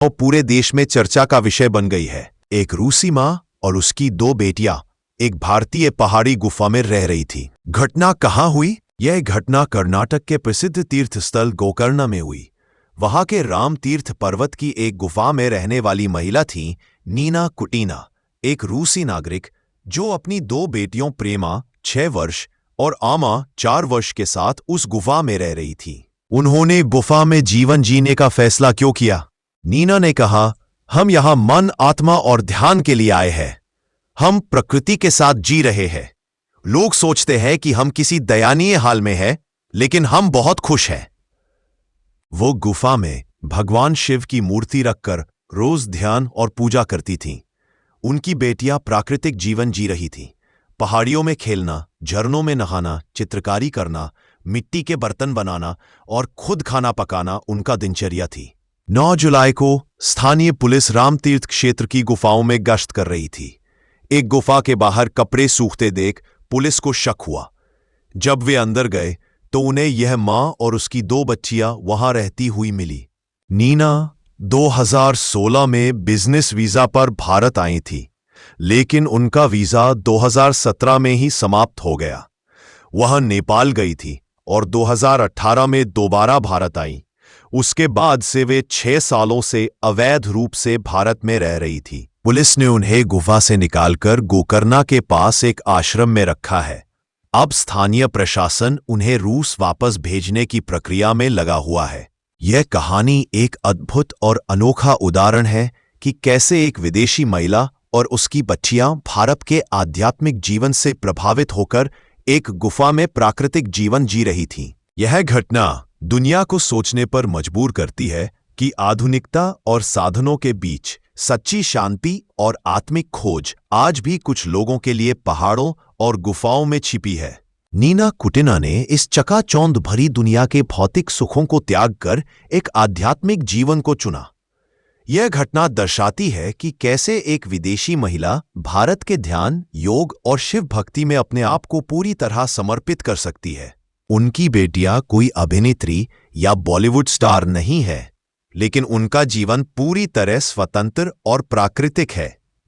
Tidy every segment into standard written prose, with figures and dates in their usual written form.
और पूरे देश में चर्चा का विषय बन गई है। एक रूसी माँ और उसकी दो बेटियां एक भारतीय पहाड़ी गुफा में रह रही थी। घटना कहाँ हुई? यह घटना कर्नाटक के प्रसिद्ध तीर्थ स्थल गोकर्ण में हुई। वहां के राम तीर्थ पर्वत की एक गुफा में रहने वाली महिला थी नीना कुटीना, एक रूसी नागरिक जो अपनी दो बेटियों प्रेमा 6 वर्ष और आमा 4 वर्ष के साथ उस गुफा में रह रही थी। उन्होंने गुफा में जीवन जीने का फैसला क्यों किया? नीना ने कहा, हम यहां मन, आत्मा और ध्यान के लिए आए हैं। हम प्रकृति के साथ जी रहे हैं। लोग सोचते हैं कि हम किसी दयनीय हाल में हैं, लेकिन हम बहुत खुश हैं। वो गुफा में भगवान शिव की मूर्ति रखकर रोज ध्यान और पूजा करती थीं। उनकी बेटियां प्राकृतिक जीवन जी रही थीं। पहाड़ियों में खेलना, झरनों में नहाना, चित्रकारी करना, मिट्टी के बर्तन बनाना और खुद खाना पकाना उनका दिनचर्या थी। 9 जुलाई को स्थानीय पुलिस रामतीर्थ क्षेत्र की गुफाओं में गश्त कर रही थी। एक गुफा के बाहर कपड़े सूखते देख पुलिस को शक हुआ। जब वे अंदर गए तो उन्हें यह मां और उसकी 2 बच्चियां वहां रहती हुई मिली। नीना 2016 में बिजनेस वीजा पर भारत आई थी, लेकिन उनका वीजा 2017 में ही समाप्त हो गया। वह नेपाल गई थी और 2018 में दोबारा भारत आई। उसके बाद से वे 6 सालों से अवैध रूप से भारत में रह रही थी। पुलिस ने उन्हें गुफा से निकालकर गोकर्णा के पास एक आश्रम में रखा है। अब स्थानीय प्रशासन उन्हें रूस वापस भेजने की प्रक्रिया में लगा हुआ है। यह कहानी एक अद्भुत और अनोखा उदाहरण है कि कैसे एक विदेशी महिला और उसकी बच्चियां भारत के आध्यात्मिक जीवन से प्रभावित होकर एक गुफा में प्राकृतिक जीवन जी रही थीं। यह घटना दुनिया को सोचने पर मजबूर करती है कि आधुनिकता और साधनों के बीच सच्ची शांति और आत्मिक खोज आज भी कुछ लोगों के लिए पहाड़ों और गुफाओं में छिपी है। नीना कुटीना ने इस चकाचौंध भरी दुनिया के भौतिक सुखों को त्याग कर एक आध्यात्मिक जीवन को चुना। यह घटना दर्शाती है कि कैसे एक विदेशी महिला भारत के ध्यान, योग और शिव भक्ति में अपने आप को पूरी तरह समर्पित कर सकती है। उनकी बेटियां कोई अभिनेत्री या बॉलीवुड स्टार नहीं है, लेकिन उनका जीवन पूरी तरह स्वतंत्र और प्राकृतिक है।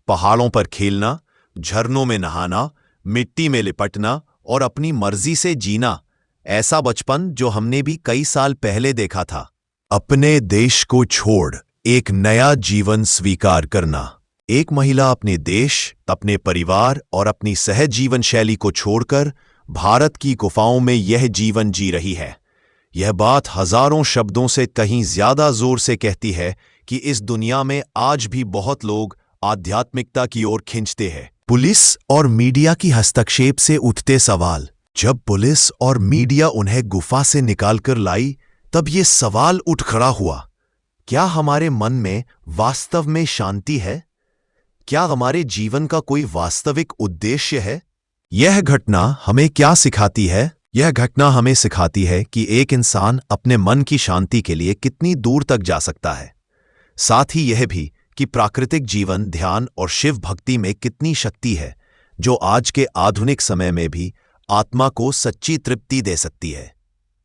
पहाड़ों पर खेलना, झरनों में नहाना, मिट्टी में लिपटना और अपनी मर्जी से जीना, ऐसा बचपन जो हमने भी कई साल पहले देखा था। अपने देश को छोड़ एक नया जीवन स्वीकार करना। एक महिला अपने देश, अपने परिवार और अपनी सहज जीवन शैली को छोड़कर भारत की गुफाओं में यह जीवन जी रही है। यह बात हजारों शब्दों से कहीं ज्यादा जोर से कहती है कि इस दुनिया में आज भी बहुत लोग आध्यात्मिकता की ओर खींचते हैं। पुलिस और मीडिया की हस्तक्षेप से उठते सवाल। जब पुलिस और मीडिया उन्हें गुफा से निकालकर लाई, तब ये सवाल उठ खड़ा हुआ, क्या हमारे मन में वास्तव में शांति है? क्या हमारे जीवन का कोई वास्तविक उद्देश्य है? यह घटना हमें क्या सिखाती है? यह घटना हमें सिखाती है कि एक इंसान अपने मन की शांति के लिए कितनी दूर तक जा सकता है। साथ ही यह भी कि प्राकृतिक जीवन, ध्यान और शिव भक्ति में कितनी शक्ति है, जो आज के आधुनिक समय में भी आत्मा को सच्ची तृप्ति दे सकती है।